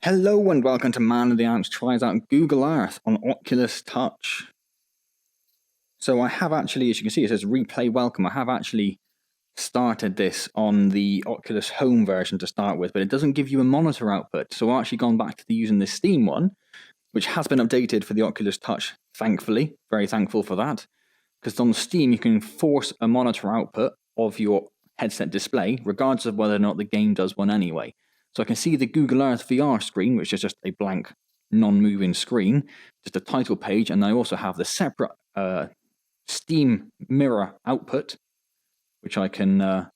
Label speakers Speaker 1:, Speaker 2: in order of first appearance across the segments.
Speaker 1: Hello and welcome to Man of the Antz tries out Google Earth on Oculus Touch. So I have actually, as you can see, it says replay welcome. I have actually started this on the Oculus Home version to start with, but it doesn't give you a monitor output. So I've actually gone back to using the Steam one, which has been updated for the Oculus Touch, thankfully. Very thankful for that. Because on Steam, you can force a monitor output of your headset display, regardless of whether or not the game does one anyway. So I can see the Google Earth VR screen, which is just a blank, non-moving screen, just a title page, and I also have the separate Steam mirror output, which I can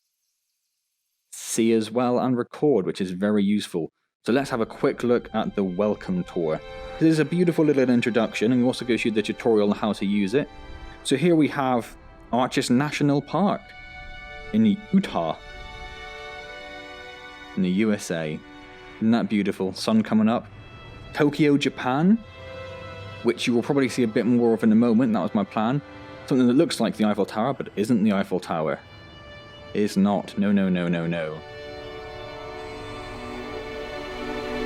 Speaker 1: see as well and record, which is very useful. So let's have a quick look at the welcome tour. This is a beautiful little introduction, and we also go through the tutorial on how to use it. So here we have Arches National Park in Utah, in the USA. Isn't that beautiful? Sun coming up. Tokyo, Japan, which you will probably see a bit more of in a moment. That was my plan. Something that looks like the Eiffel Tower, but isn't the Eiffel Tower. Is not. No, no, no, no, no.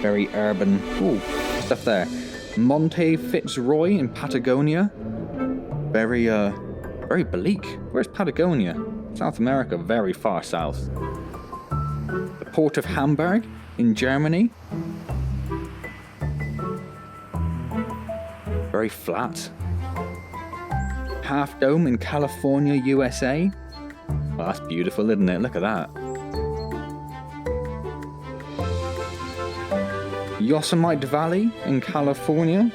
Speaker 1: Very urban. Ooh, stuff there. Monte Fitzroy in Patagonia. Very bleak. Where's Patagonia? South America, very far south. The Port of Hamburg in Germany. Very flat. Half Dome in California, USA. Well, that's beautiful, isn't it? Look at that. Yosemite Valley in California.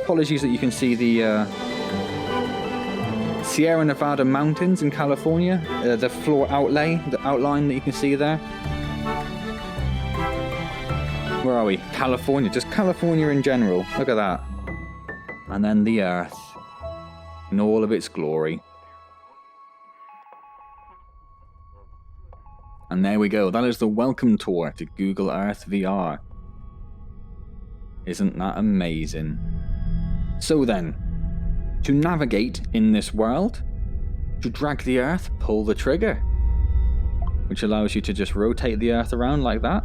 Speaker 1: Apologies that you can see the Sierra Nevada mountains in California, the floor outlay, the outline that you can see there. Where are we? California, just California in general. Look at that. And then the Earth in all of its glory. And there we go. That is the welcome tour to Google Earth VR. Isn't that amazing? So then, to navigate in this world, to drag the Earth, pull the trigger, which allows you to just rotate the Earth around like that.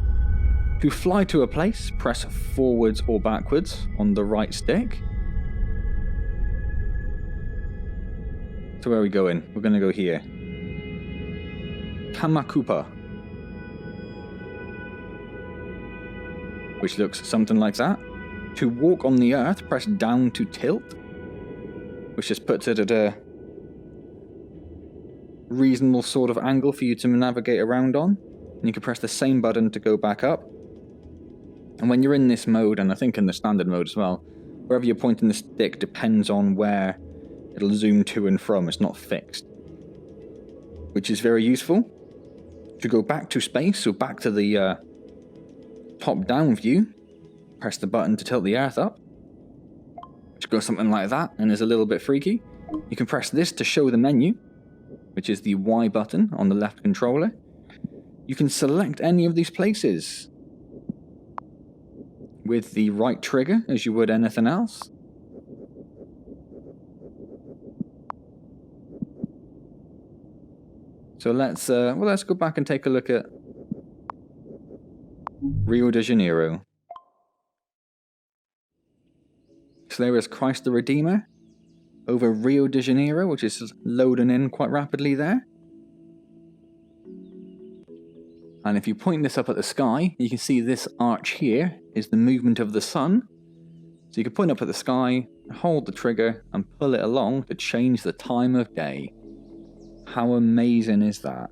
Speaker 1: To fly to a place, press forwards or backwards on the right stick. So where are we going? We're going to go here. Kamakupa, which looks something like that. To walk on the Earth, press down to tilt, which just puts it at a reasonable sort of angle for you to navigate around on. And you can press the same button to go back up. And when you're in this mode, and I think in the standard mode as well, wherever you're pointing the stick depends on where it'll zoom to and from. It's not fixed, which is very useful. To go back to space, so back to the top-down view, press the button to tilt the Earth up, which goes something like that and is a little bit freaky. You can press this to show the menu, which is the Y button on the left controller. You can select any of these places with the right trigger as you would anything else. So let's go back and take a look at Rio de Janeiro. So there is Christ the Redeemer over Rio de Janeiro, which is loading in quite rapidly there. And if you point this up at the sky, you can see this arch here is the movement of the sun. So you can point up at the sky, hold the trigger, and pull it along to change the time of day. How amazing is that?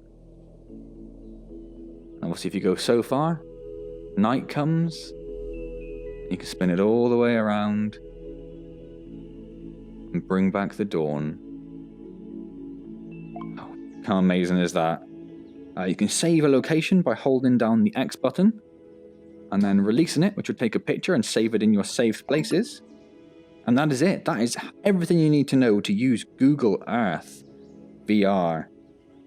Speaker 1: And we'll see if you go so far. Night comes. You can spin it all the way around and bring back the dawn. Oh, how amazing is that? You can save a location by holding down the X button and then releasing it, which will take a picture and save it in your saved places. And that is it. That is everything you need to know to use Google Earth VR.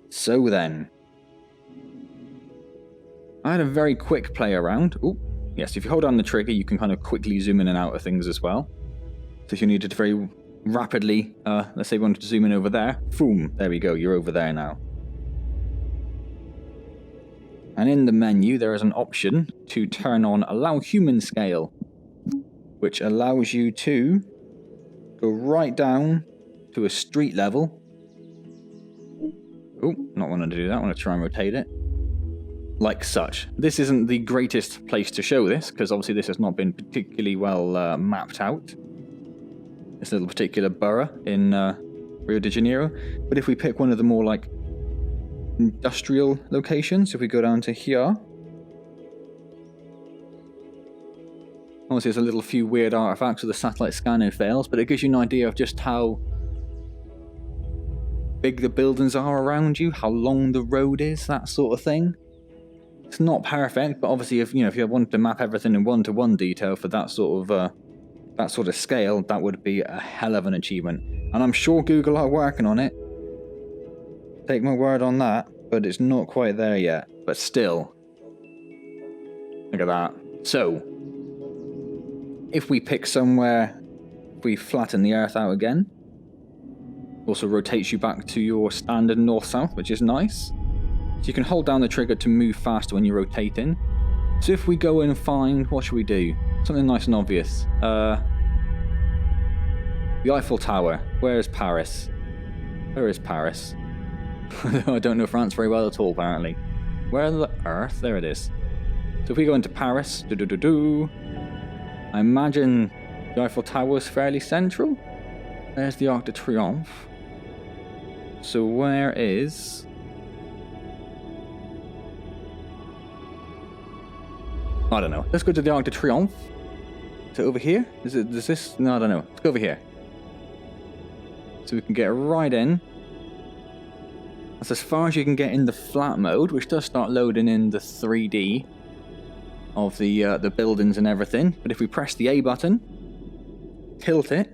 Speaker 1: So then, I had a very quick play around. Oh, yes, if you hold down the trigger, you can kind of quickly zoom in and out of things as well. So if you needed to very rapidly, let's say we wanted to zoom in over there, boom, there we go, you're over there now. And in the menu, there is an option to turn on Allow Human Scale, which allows you to go right down to a street level. Oh, not wanting to do that. I want to try and rotate it. Like such. This isn't the greatest place to show this, because obviously this has not been particularly well mapped out. This little particular borough in Rio de Janeiro. But if we pick one of the more like industrial locations, if we go down to here, obviously there's a little few weird artifacts with the satellite scanning fails, but it gives you an idea of just how big the buildings are around you, how long the road is, that sort of thing. It's not perfect, but obviously if you wanted to map everything in one-to-one detail for that sort of scale, that would be a hell of an achievement. And I'm sure Google are working on it. Take my word on that, but it's not quite there yet. But still, look at that. So, if we pick somewhere, if we flatten the Earth out again, also rotates you back to your standard north-south, which is nice. So you can hold down the trigger to move faster when you're rotating. So if we go and find, what should we do? Something nice and obvious. The Eiffel Tower. Where is Paris? Where is Paris? I don't know France very well at all, apparently. Where on the Earth? There it is. So if we go into Paris, I imagine the Eiffel Tower is fairly central. There's the Arc de Triomphe. So where is... I don't know. Let's go to the Arc de Triomphe. Is it over here? Is this? No, I don't know. Let's go over here. So we can get right in. That's as far as you can get in the flat mode, which does start loading in the 3D of the buildings and everything. But if we press the A button, tilt it,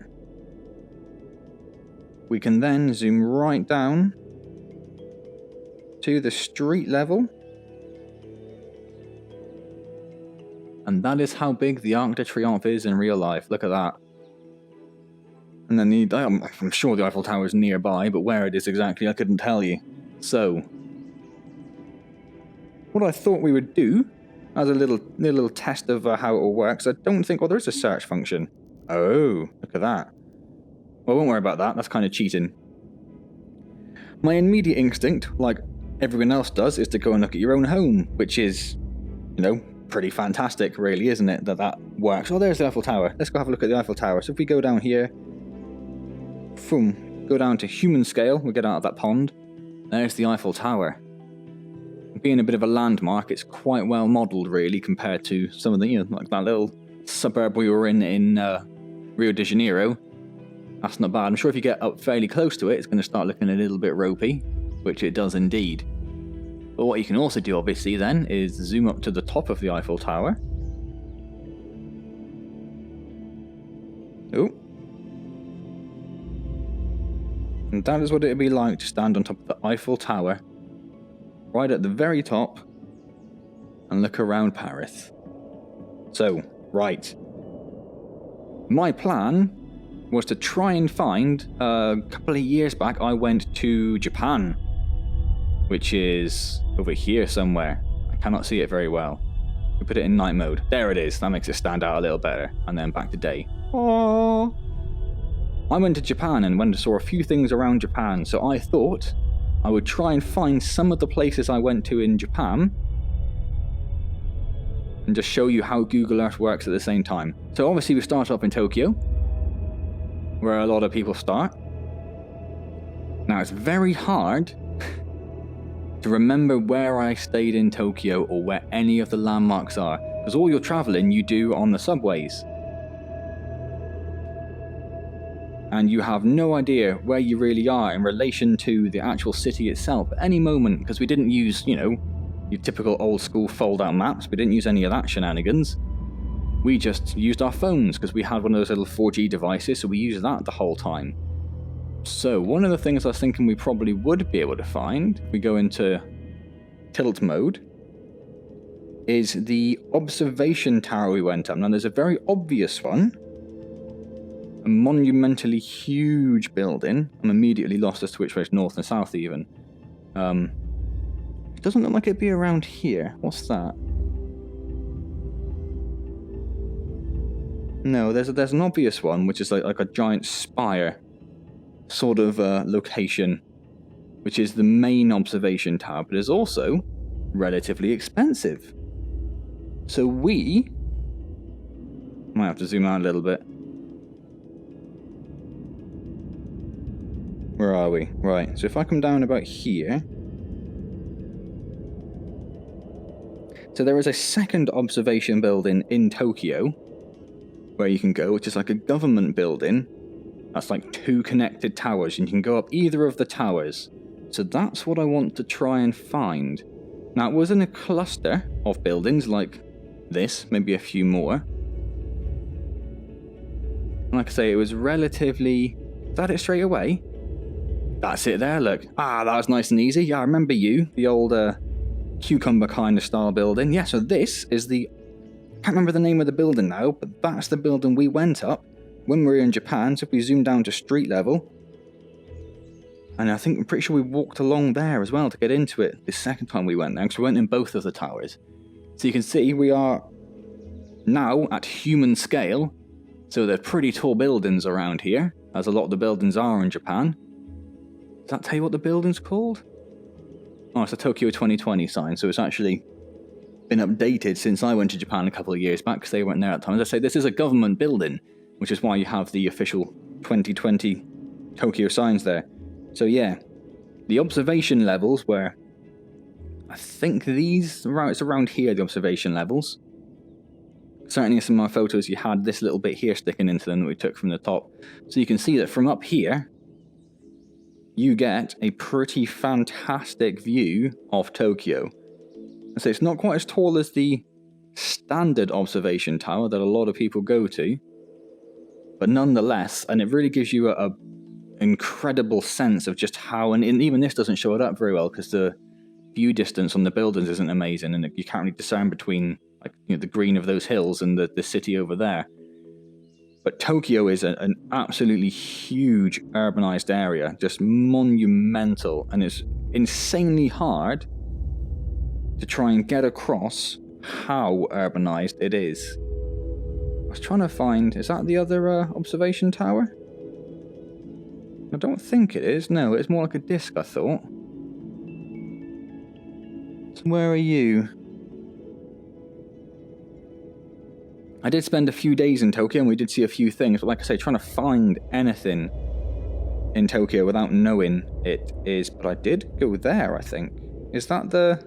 Speaker 1: we can then zoom right down to the street level. And that is how big the Arc de Triomphe is in real life. Look at that. And then I'm sure the Eiffel Tower is nearby, but where it is exactly, I couldn't tell you. So, what I thought we would do, as a little test of how it all works, I don't think, there is a search function. Oh, look at that. Well, I won't worry about that, that's kind of cheating. My immediate instinct, like everyone else does, is to go and look at your own home, which is, pretty fantastic, really, isn't it, that works. Oh, there's the Eiffel Tower. Let's go have a look at the Eiffel Tower. So if we go down here, boom, go down to human scale, we'll get out of that pond. There's the Eiffel Tower. Being a bit of a landmark, it's quite well modelled, really, compared to some of the, like that little suburb we were in Rio de Janeiro. That's not bad. I'm sure if you get up fairly close to it, it's going to start looking a little bit ropey, which it does indeed. But what you can also do, obviously, then, is zoom up to the top of the Eiffel Tower. Oh. And that is what it would be like to stand on top of the Eiffel Tower, right at the very top, and look around Paris. So, right. My plan was to try and find, a couple of years back, I went to Japan, which is over here somewhere. I cannot see it very well. We put it in night mode. There it is. That makes it stand out a little better. And then back to day. Oh. I went to Japan and went and saw a few things around Japan, so I thought I would try and find some of the places I went to in Japan and just show you how Google Earth works at the same time. So obviously we start off in Tokyo, where a lot of people start. Now it's very hard to remember where I stayed in Tokyo or where any of the landmarks are, because all your traveling you do on the subways. And you have no idea where you really are in relation to the actual city itself at any moment, because we didn't use, your typical old school fold-out maps. We didn't use any of that shenanigans. We just used our phones, because we had one of those little 4G devices, so we used that the whole time. So, one of the things I was thinking we probably would be able to find, if we go into tilt mode, is the observation tower we went up. Now, there's a very obvious one. A monumentally huge building. I'm immediately lost as to which way is north and south even. doesn't look like it'd be around here. What's that? No, there's an obvious one, which is like a giant spire sort of location, which is the main observation tower, but is also relatively expensive. So we might have to zoom out a little bit. Where are we? Right, so if I come down about here. So there is a second observation building in Tokyo where you can go, which is like a government building. That's like 2 connected towers, and you can go up either of the towers. So that's what I want to try and find. Now, it was in a cluster of buildings like this, maybe a few more. Like I say, it was relatively... Is that it straight away? That's it there, look. Ah, that was nice and easy. Yeah, I remember you. The old cucumber kind of style building. Yeah, so this is the... I can't remember the name of the building now, but that's the building we went up when we were in Japan. So if we zoom down to street level... And I think I'm pretty sure we walked along there as well to get into it the second time we went there, because we went in both of the towers. So you can see we are now at human scale. So they're pretty tall buildings around here, as a lot of the buildings are in Japan. Does that tell you what the building's called? Oh, it's a Tokyo 2020 sign, so it's actually been updated since I went to Japan a couple of years back, because they weren't there at the time. As I say, this is a government building, which is why you have the official 2020 Tokyo signs there. So yeah, the observation levels were, I think it's around here, the observation levels. Certainly in some of my photos you had this little bit here sticking into them that we took from the top. So you can see that from up here, you get a pretty fantastic view of Tokyo. So it's not quite as tall as the standard observation tower that a lot of people go to, but nonetheless, and it really gives you a incredible sense of just how, and even this doesn't show it up very well because the view distance on the buildings isn't amazing, and you can't really discern between the green of those hills and the city over there. But Tokyo is an absolutely huge urbanized area, just monumental, and it's insanely hard to try and get across how urbanized it is. I was trying to find, is that the other observation tower? I don't think it is. No, it's more like a disc, I thought. So where are you? I did spend a few days in Tokyo and we did see a few things, but like I say, trying to find anything in Tokyo without knowing it is... But I did go there, I think. Is that the...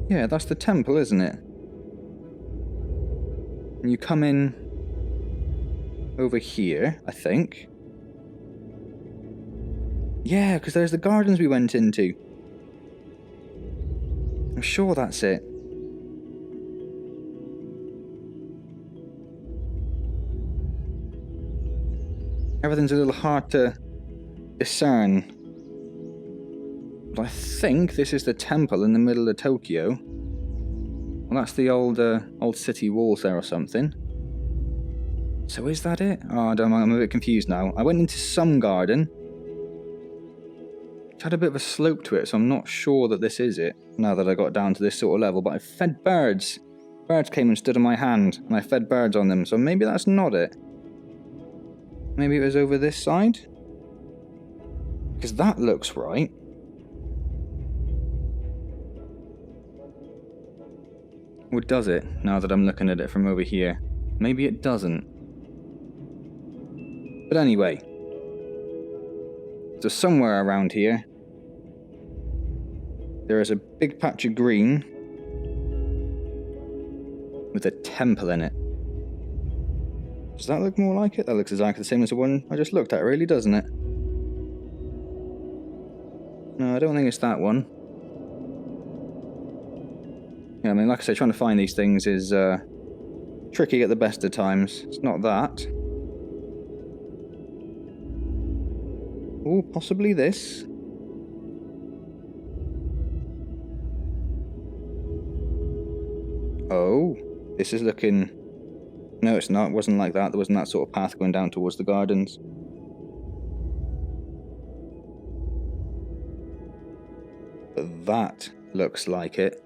Speaker 1: Yeah, that's the temple, isn't it? And you come in over here, I think. Yeah, because there's the gardens we went into. I'm sure that's it. Everything's a little hard to discern. But I think this is the temple in the middle of Tokyo. Well, that's the old city walls there or something. So is that it? Oh, I don't know, I'm a bit confused now. I went into some garden. It had a bit of a slope to it, so I'm not sure that this is it, now that I got down to this sort of level. But I fed birds. Birds came and stood on my hand, and I fed birds on them, so maybe that's not it. Maybe it was over this side? Because that looks right. Or does it, now that I'm looking at it from over here? Maybe it doesn't. But anyway. So somewhere around here, there is a big patch of green with a temple in it. Does that look more like it? That looks exactly the same as the one I just looked at, really, doesn't it? No, I don't think it's that one. Yeah, I mean, like I say, trying to find these things is tricky at the best of times. It's not that. Oh, possibly this. Oh, this is looking... No, it's not. It wasn't like that. There wasn't that sort of path going down towards the gardens. but that looks like it.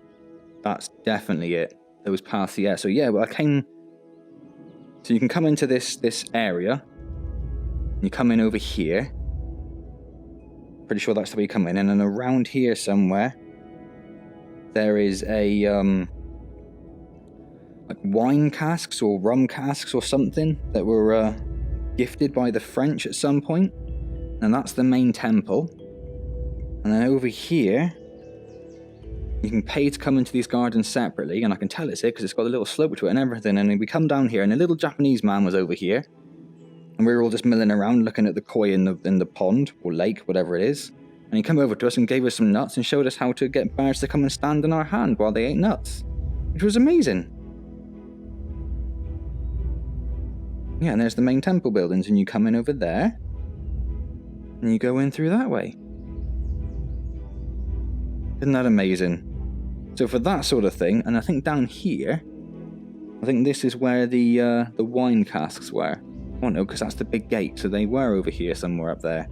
Speaker 1: That's definitely it. Those paths, yeah. So yeah, well, I came... So you can come into this area. You come in over here. Pretty sure that's the way you come in. And then around here somewhere, there is a... like wine casks or rum casks or something that were gifted by the French at some point. And that's the main temple. And then over here, you can pay to come into these gardens separately, and I can tell it's here because it's got a little slope to it and everything. And we come down here, and a little Japanese man was over here, and we were all just milling around looking at the koi in the pond or lake, whatever it is. And he came over to us and gave us some nuts and showed us how to get birds to come and stand in our hand while they ate nuts, which was amazing. Yeah, and there's the main temple buildings, and you come in over there, and you go in through that way. Isn't that amazing? So for that sort of thing, and I think down here, I think this is where the wine casks were. Oh no, because that's the big gate, so they were over here somewhere up there.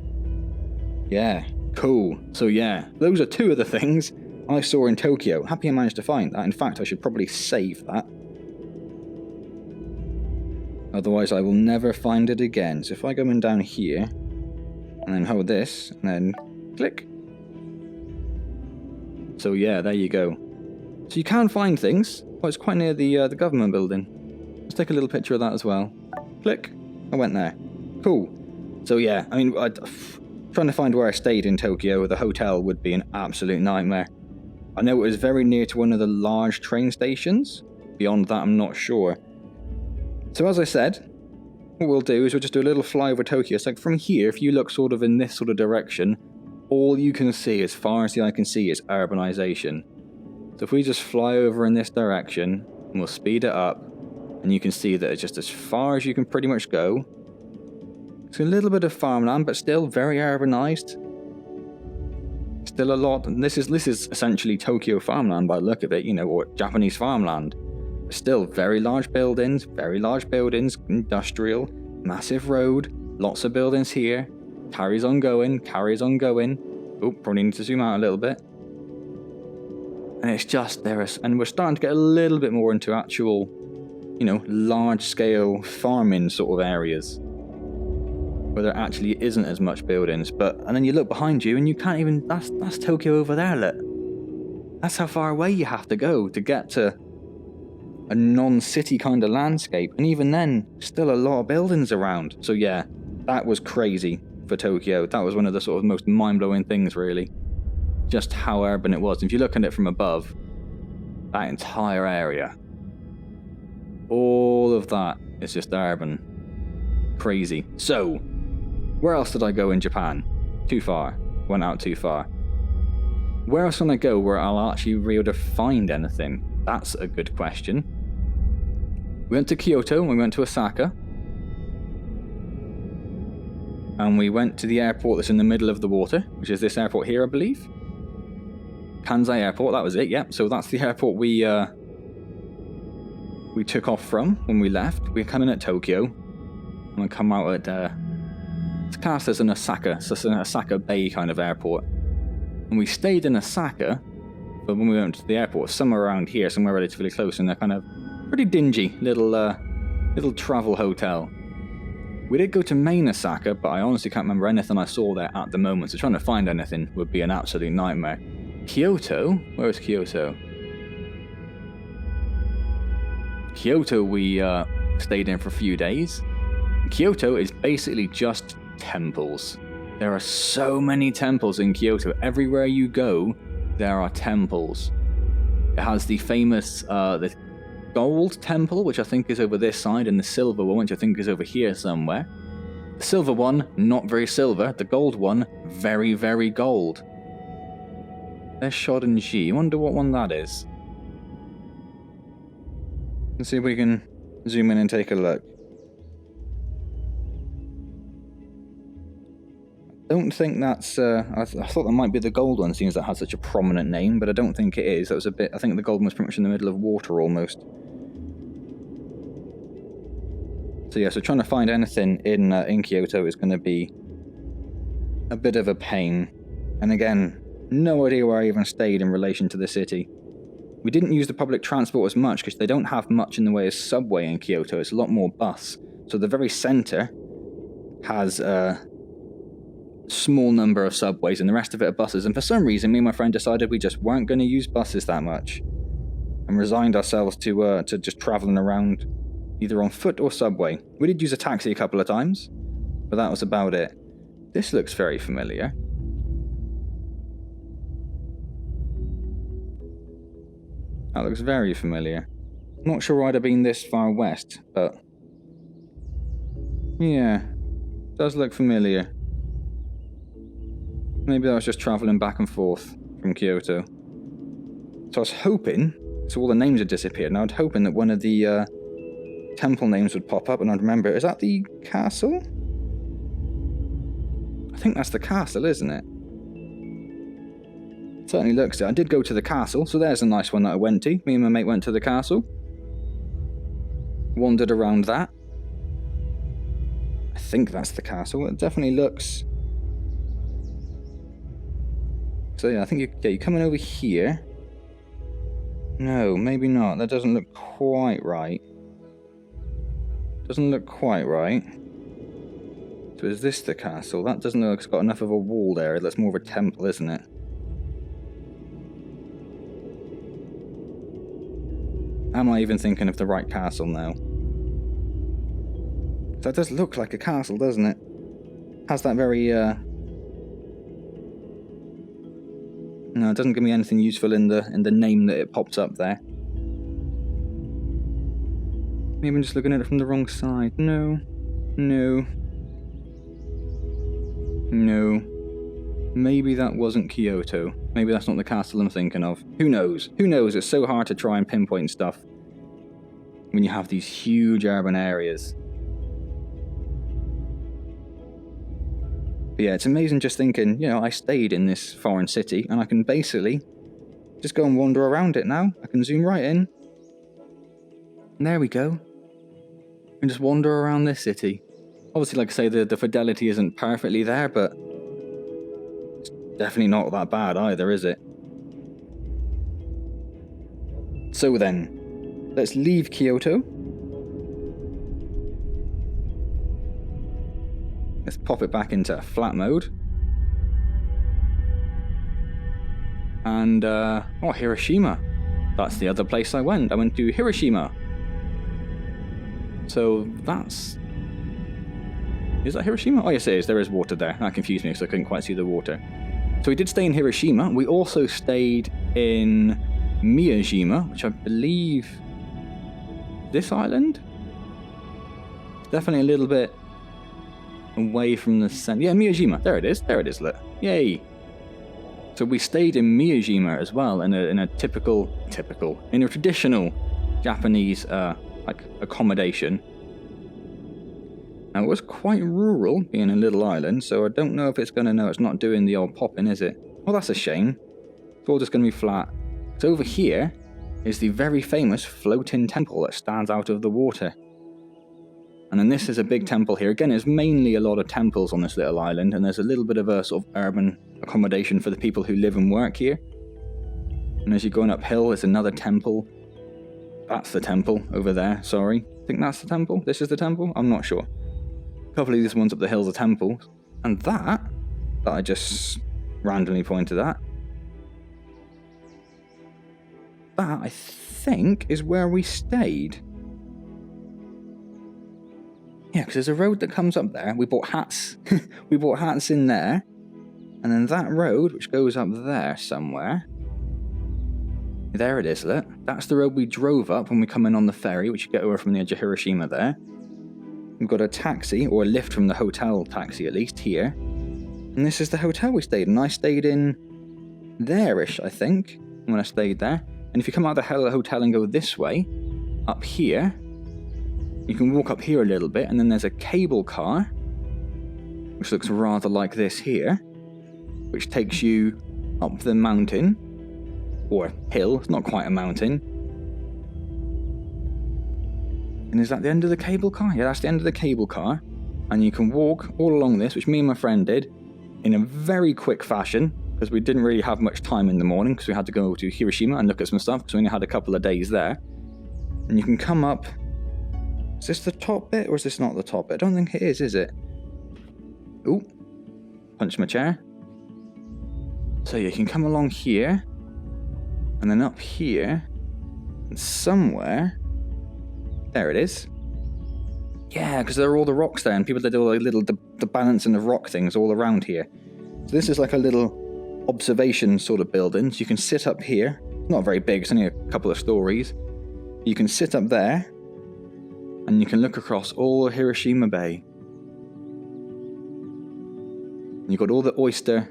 Speaker 1: Yeah, cool. So yeah, those are two of the things I saw in Tokyo. Happy I managed to find that. In fact, I should probably save that. Otherwise I will never find it again. So if I go in down here, and then hold this, and then click. So yeah, there you go. So you can find things. Oh, it's quite near the government building. Let's take a little picture of that as well. Click. I went there. Cool. So yeah, I mean, trying to find where I stayed in Tokyo, the hotel would be an absolute nightmare. I know it was very near to one of the large train stations. Beyond that, I'm not sure. So as I said, what we'll do is we'll just do a little fly over Tokyo. So like from here, if you look sort of in this sort of direction, all you can see, as far as the eye can see, is urbanization. So if we just fly over in this direction, and we'll speed it up, and you can see that it's just as far as you can pretty much go. It's a little bit of farmland, but still very urbanized. Still a lot, and this is essentially Tokyo farmland by the look of it, you know, or Japanese farmland. Still very large buildings, industrial, massive road, lots of buildings here. Carries on going. Oh, probably need to zoom out a little bit. And it's just there, and we're starting to get a little bit more into actual, you know, large-scale farming sort of areas, where there actually isn't as much buildings. And then you look behind you, and you can't even. That's Tokyo over there. Look, that's how far away you have to go to get to a non-city kind of landscape. And even then, still a lot of buildings around. So yeah, that was crazy. For Tokyo, that was one of the sort of most mind-blowing things, really. Just how urban it was. If you look at it from above, that entire area, all of that is just urban. Crazy. So, where else did I go in Japan? Too far. Went out too far. Where else can I go where I'll actually be able to find anything? That's a good question. We went to Kyoto and we went to Osaka. And we went to the airport that's in the middle of the water, which is this airport here, I believe. Kansai Airport, that was it, yep. So that's the airport we took off from when we left. We come in at Tokyo, and we come out at, it's classed as an Osaka, so it's an Osaka Bay kind of airport. And we stayed in Osaka, but when we went to the airport, somewhere around here, somewhere relatively close, in a kind of pretty dingy little travel hotel. We did go to main Osaka, but I honestly can't remember anything I saw there at the moment, so trying to find anything would be an absolute nightmare. Kyoto? Where is Kyoto? Kyoto we stayed in for a few days. Kyoto is basically just temples. There are so many temples in Kyoto. Everywhere you go, there are temples. It has the famous the gold temple, which I think is over this side, and the silver one, which I think is over here somewhere. The silver one, not very silver. The gold one, very, very gold. There's Shodan-ji. I wonder what one that is. Let's see if we can zoom in and take a look. I don't think that's... I thought that might be the gold one, seeing as that has such a prominent name, but I don't think it is. That was a bit... I think the gold one was pretty much in the middle of water, almost. So yeah, so trying to find anything in Kyoto is going to be a bit of a pain. And again, No idea where I even stayed in relation to the city. We didn't use the public transport as much because they don't have much in the way of subway in Kyoto. It's a lot more bus. So the very center has a small number of subways and the rest of it are buses. And for some reason, me and my friend decided we just weren't going to use buses that much and resigned ourselves to just traveling around either on foot or subway. We did use a taxi a couple of times, but that was about it. This looks very familiar. That looks very familiar. Not sure I'd have been this far west, but yeah, does look familiar. Maybe I was just travelling back and forth from Kyoto. So I was hoping, so all the names had disappeared, and I was hoping that one of the temple names would pop up and I'd remember it. Is that the castle? I think that's the castle, isn't it? Certainly looks it. I did go to the castle, so there's a nice one that I went to. Me and my mate went to the castle. Wandered around that. I think that's the castle. It definitely looks... So yeah, I think you're coming over here. No, maybe not. That doesn't look quite right. Doesn't look quite right. So is this the castle? That doesn't look like it's got enough of a wall there. That's more of a temple, isn't it? Am I even thinking of the right castle now? That does look like a castle, doesn't it? Has that very, No, it doesn't give me anything useful in the name that it pops up there. Maybe I'm just looking at it from the wrong side. No. No. No. Maybe that wasn't Kyoto. Maybe that's not the castle I'm thinking of. Who knows? Who knows? It's so hard to try and pinpoint stuff when you have these huge urban areas. But yeah, it's amazing just thinking, you know, I stayed in this foreign city and I can basically just go and wander around it now. I can zoom right in. And there we go. And just wander around this city. Obviously, like I say, the fidelity isn't perfectly there, but it's definitely not that bad either, is it? So then, let's leave Kyoto. Let's pop it back into flat mode. And, oh, Hiroshima. That's the other place I went. I went to Hiroshima. So that's... Is that Hiroshima? Oh, yes, it is. There is water there. That confused me because I couldn't quite see the water. So we did stay in Hiroshima. We also stayed in Miyajima, which I believe... This island? Definitely a little bit away from the center. Yeah, Miyajima. There it is. There it is. Look. Yay. So we stayed in Miyajima as well in a traditional Japanese like accommodation. Now it was quite rural, being a little island, so I don't know if it's going to know it's not doing the old popping, is it? Well, that's a shame. It's all just going to be flat. So over here is the very famous floating temple that stands out of the water. And then this is a big temple here. Again, there's mainly a lot of temples on this little island, and there's a little bit of a sort of urban accommodation for the people who live and work here. And as you're going uphill, there's another temple. That's the temple over there, sorry. I think that's the temple? This is the temple? I'm not sure. A couple of these ones up the hills are temples. And that I just randomly pointed at, that, I think, is where we stayed. Yeah, because there's a road that comes up there. We bought hats. We bought hats in there. And then that road, which goes up there somewhere. There it is, look. That's the road we drove up when we come in on the ferry, which you get over from the edge of Hiroshima there. We've got a taxi, or a lift from the hotel taxi at least, here. And this is the hotel we stayed in. I stayed in there-ish, I think, when I stayed there. And if you come out of the hotel and go this way, up here, you can walk up here a little bit, and then there's a cable car, which looks rather like this here, which takes you up the mountain, or hill, it's not quite a mountain. And is that the end of the cable car? Yeah, that's the end of the cable car. And you can walk all along this, which me and my friend did, in a very quick fashion. because we didn't really have much time in the morning because we had to go to Hiroshima and look at some stuff because we only had a couple of days there. And you can come up. Is this the top bit or is this not the top bit? I don't think it is it? Ooh. Punch my chair. So you can come along here. And then up here. And somewhere. There it is. Yeah, because there are all the rocks there and people did all the balance and the rock things all around here. So this is like a little observation sort of building. So you can sit up here. Not very big, it's only a couple of stories. You can sit up there. And you can look across all of Hiroshima Bay. You've got all the oyster.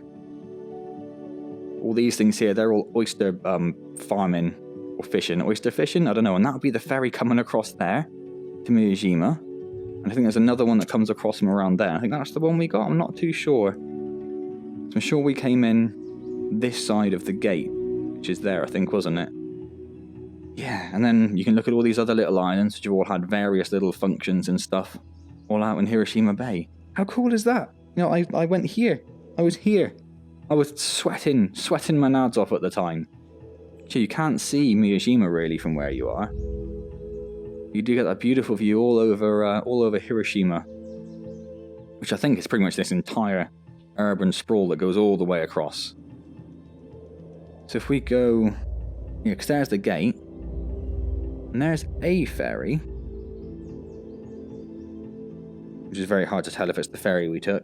Speaker 1: All these things here, they're all oyster farming or fishing. Oyster fishing? I don't know. And that would be the ferry coming across there to Miyajima. And I think there's another one that comes across from around there. I think that's the one we got. I'm not too sure. So I'm sure we came in this side of the gate, which is there, I think, wasn't it? Yeah, and then you can look at all these other little islands, which have all had various little functions and stuff, all out in Hiroshima Bay. How cool is that? You know, I went here. I was here. I was sweating my nads off at the time. So you can't see Miyajima really from where you are. You do get that beautiful view all over Hiroshima, which I think is pretty much this entire urban sprawl that goes all the way across. So if we go, yeah, because there's the gate. And there's a ferry, which is very hard to tell if it's the ferry we took.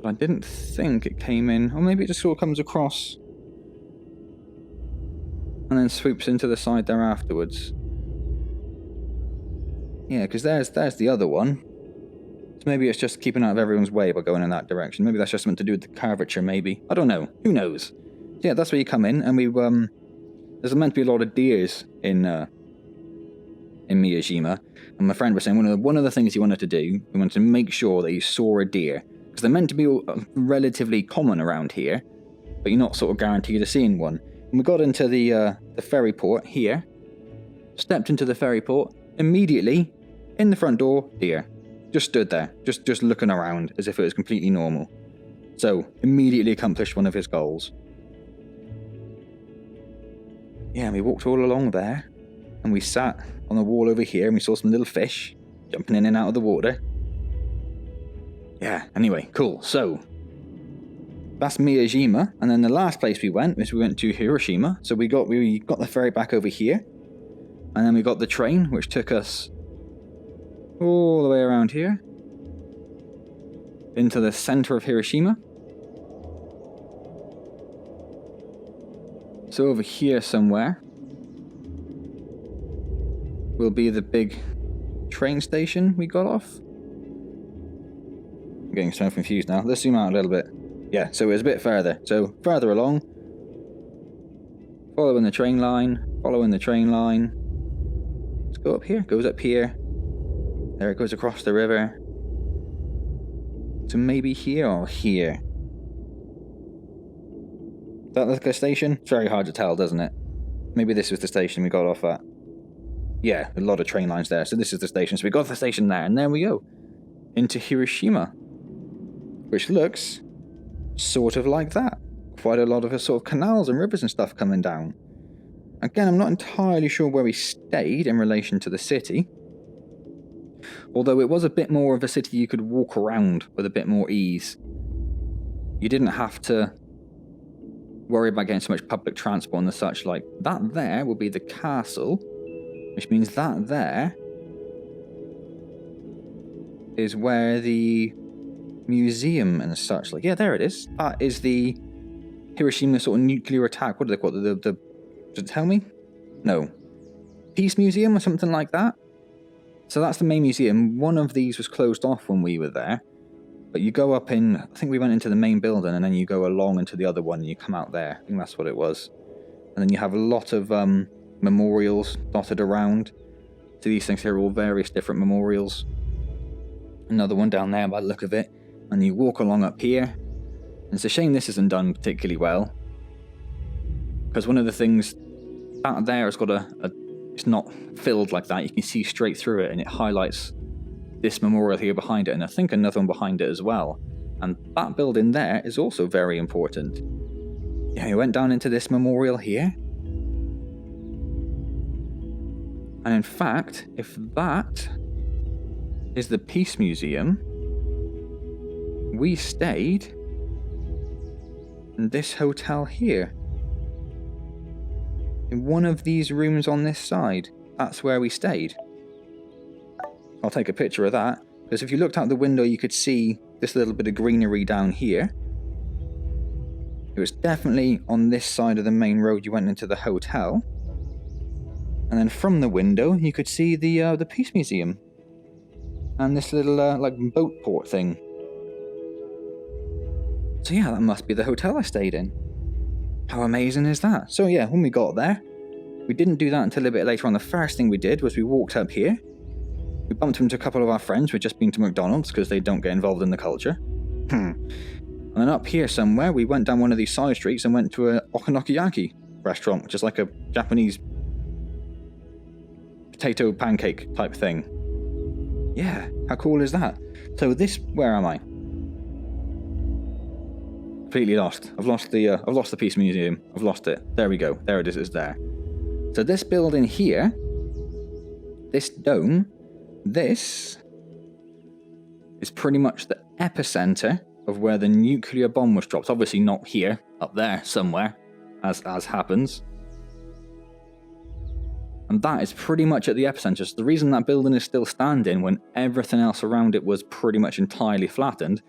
Speaker 1: But I didn't think it came in, or maybe it just sort of comes across and then swoops into the side there afterwards. Yeah, because there's the other one. So maybe it's just keeping out of everyone's way by going in that direction. Maybe that's just something to do with the curvature, maybe. I don't know. Who knows? Yeah, that's where you come in, and there's meant to be a lot of deers in Miyajima, and my friend was saying one of the things he wanted to do, he wanted to make sure that he saw a deer, because they're meant to be relatively common around here, but you're not sort of guaranteed of seeing one. And we got into the ferry port here, stepped into the ferry port, immediately, in the front door, deer. Just stood there, just looking around, as if it was completely normal. So, immediately accomplished one of his goals. Yeah, and we walked all along there, and we sat on the wall over here, and we saw some little fish jumping in and out of the water. Yeah, anyway, cool. So, that's Miyajima, and then the last place we went was we went to Hiroshima. So we got the ferry back over here, and then we got the train, which took us all the way around here into the center of Hiroshima. So over here somewhere will be the big train station we got off. I'm getting so confused now. Let's zoom out a little bit. Yeah, so it was a bit further. So further along, following the train line. Let's go up here. Goes up here. There it goes across the river. So maybe here or here. Is that like a station? It's very hard to tell, doesn't it? Maybe this was the station we got off at. Yeah, a lot of train lines there. So this is the station. So we got the station there, and there we go. Into Hiroshima. Which looks sort of like that. Quite a lot of sort of canals and rivers and stuff coming down. Again, I'm not entirely sure where we stayed in relation to the city. Although it was a bit more of a city you could walk around with a bit more ease. You didn't have to worry about getting so much public transport and the such. Like that there will be the castle, which means that there is where the museum and such, like, yeah, there it is. That is the Hiroshima sort of nuclear attack. What do they call it? Does it tell me? No. Peace Museum or something like that? So that's the main museum. One of these was closed off when we were there. But you go up in, I think we went into the main building and then you go along into the other one and you come out there. I think that's what it was. And then you have a lot of memorials dotted around. So these things here are all various different memorials. Another one down there by the look of it. And you walk along up here. And it's a shame this isn't done particularly well. Because one of the things, that there has got it's not filled like that. You can see straight through it and it highlights this memorial here behind it. And I think another one behind it as well. And that building there is also very important. Yeah, we went down into this memorial here. And in fact, if that is the Peace Museum, we stayed in this hotel here. In one of these rooms on this side. That's where we stayed. I'll take a picture of that, because if you looked out the window you could see this little bit of greenery down here. It was definitely on this side of the main road you went into the hotel. And then from the window you could see the Peace Museum. And this little like boat port thing. So yeah, that must be the hotel I stayed in. How amazing is that? So yeah, when we got there, we didn't do that until a bit later on. The first thing we did was we walked up here. We bumped into a couple of our friends who had just been to McDonald's because they don't get involved in the culture. And then up here somewhere, we went down one of these side streets and went to a okonomiyaki restaurant, which is like a Japanese potato pancake type thing. Yeah, how cool is that? So this, where am I? Completely lost. I've lost the Peace Museum. I've lost it. There we go. There it is. It's there. So this building here, this dome, this is pretty much the epicenter of where the nuclear bomb was dropped. Obviously not here, up there somewhere, as happens. And that is pretty much at the epicenter. So the reason that building is still standing when everything else around it was pretty much entirely flattened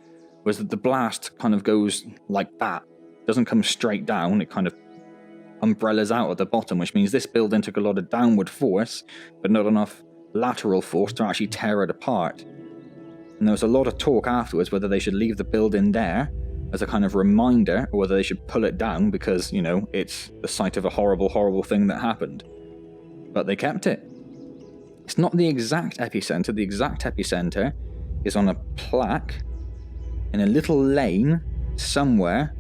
Speaker 1: was that the blast kind of goes like that. It doesn't come straight down, it kind of umbrellas out at the bottom, which means this building took a lot of downward force, but not enough lateral force to actually tear it apart. And there was a lot of talk afterwards whether they should leave the building there as a kind of reminder, or whether they should pull it down because, you know, it's the site of a horrible, horrible thing that happened. But they kept it. It's not the exact epicenter. The exact epicenter is on a plaque in a little lane somewhere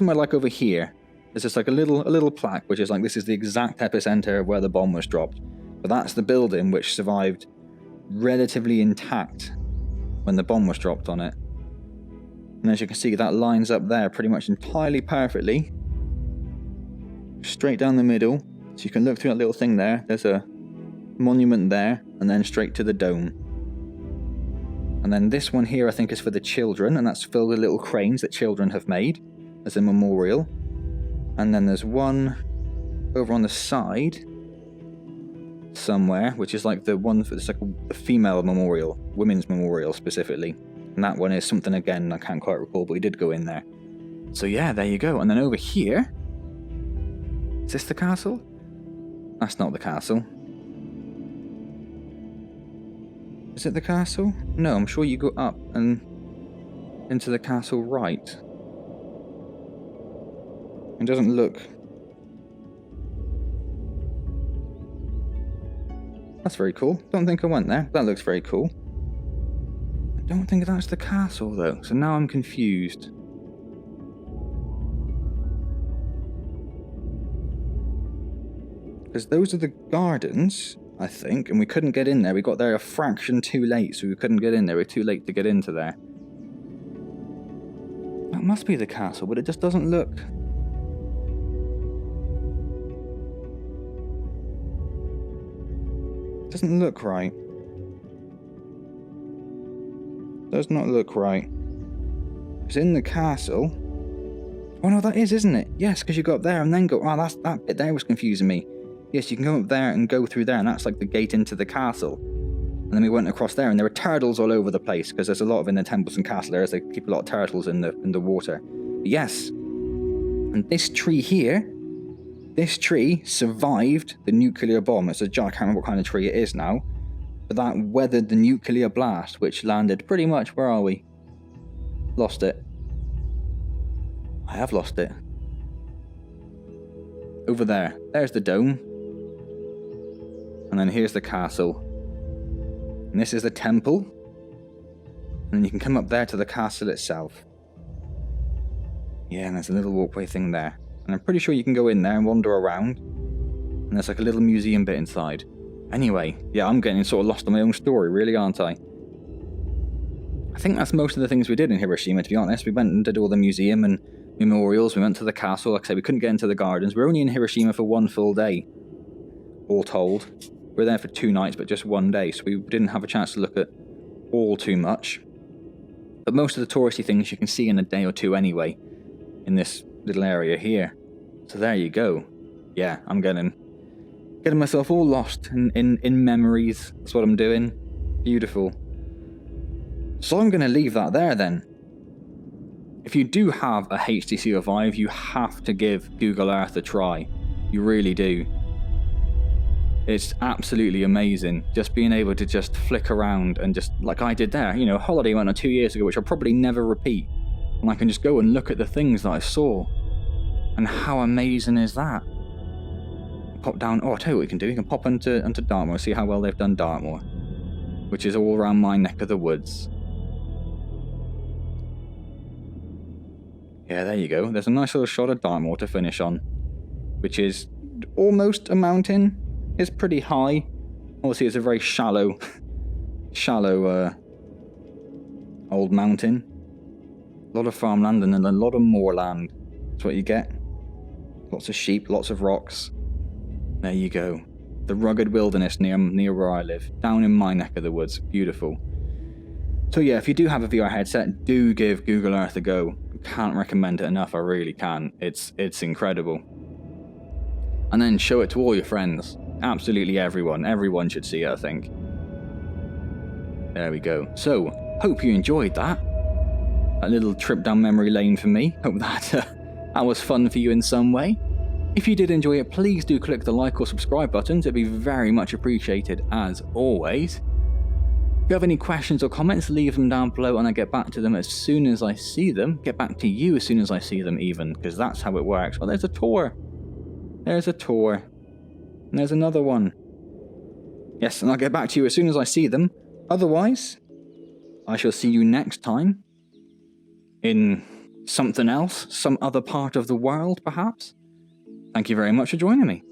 Speaker 1: like over here. There's just like a little plaque which is like, this is the exact epicenter of where the bomb was dropped. But that's the building which survived relatively intact when the bomb was dropped on it. And as you can see, that lines up there pretty much entirely perfectly. Straight down the middle. So you can look through that little thing there. There's a monument there, and then straight to the dome. And then this one here I think is for the children, and that's filled with little cranes that children have made as a memorial. And then there's one over on the side somewhere, which is like the one for, it's like a female memorial, women's memorial specifically. And that one is something, again, I can't quite recall, but we did go in there. So yeah, there you go. And then over here, is this the castle? That's not the castle. Is it the castle? No, I'm sure you go up and into the castle right. It doesn't look... That's very cool. Don't think I went there. That looks very cool. I don't think that's the castle though, so now I'm confused. Because those are the gardens, I think, and we couldn't get in there. We got there a fraction too late, so we couldn't get in there. We're too late to get into there. That must be the castle, but it just doesn't look... Doesn't look right. Does not look right. It's in the castle. Oh no, that is, isn't it? Yes, because you go up there and then go... Oh, that bit there was confusing me. Yes, you can go up there and go through there, and that's like the gate into the castle. And then we went across there, and there were turtles all over the place, because there's a lot of in the temples and castle areas, they keep a lot of turtles in the water. But yes. And this tree here, this tree survived the nuclear bomb. It's a giant, I can't remember what kind of tree it is now, but that weathered the nuclear blast, which landed pretty much, where are we? Lost it. I have lost it. Over there. There's the dome. And then here's the castle. And this is the temple. And then you can come up there to the castle itself. Yeah, and there's a little walkway thing there. And I'm pretty sure you can go in there and wander around. And there's like a little museum bit inside. Anyway, yeah, I'm getting sort of lost in my own story, really, aren't I? I think that's most of the things we did in Hiroshima, to be honest. We went and did all the museum and memorials. We went to the castle. Like I said, we couldn't get into the gardens. We were only in Hiroshima for 1 full day, all told. We were there for 2 nights, but just 1 day, so we didn't have a chance to look at all too much. But most of the touristy things you can see in a day or two anyway, in this little area here. So there you go. Yeah, I'm getting myself all lost in memories. That's what I'm doing. Beautiful. So I'm going to leave that there then. If you do have a HTC Vive, you have to give Google Earth a try. You really do. It's absolutely amazing. Just being able to just flick around and just, like I did there, you know, a holiday I went on 2 years ago, which I'll probably never repeat. And I can just go and look at the things that I saw. And how amazing is that? Pop down, I'll tell you what you can do. You can pop into Dartmoor, see how well they've done Dartmoor, which is all around my neck of the woods. Yeah, there you go. There's a nice little shot of Dartmoor to finish on, which is almost a mountain. It's pretty high. Obviously, it's a very shallow old mountain. A lot of farmland and then a lot of moorland. That's what you get. Lots of sheep, lots of rocks. There you go. The rugged wilderness near where I live. Down in my neck of the woods. Beautiful. So yeah, if you do have a VR headset, do give Google Earth a go. Can't recommend it enough, I really can. It's incredible. And then show it to all your friends. Absolutely everyone. Everyone should see it, I think. There we go. So, hope you enjoyed that. A little trip down memory lane for me. Hope that was fun for you in some way. If you did enjoy it, please do click the like or subscribe buttons. It'd be very much appreciated as always. If you have any questions or comments, leave them down below and I get back to them as soon as I see them. Get back to you as soon as I see them even, because that's how it works. Well, there's a tour. There's a tour. And there's another one. Yes, and I'll get back to you as soon as I see them. Otherwise, I shall see you next time. In something else, some other part of the world, perhaps. Thank you very much for joining me.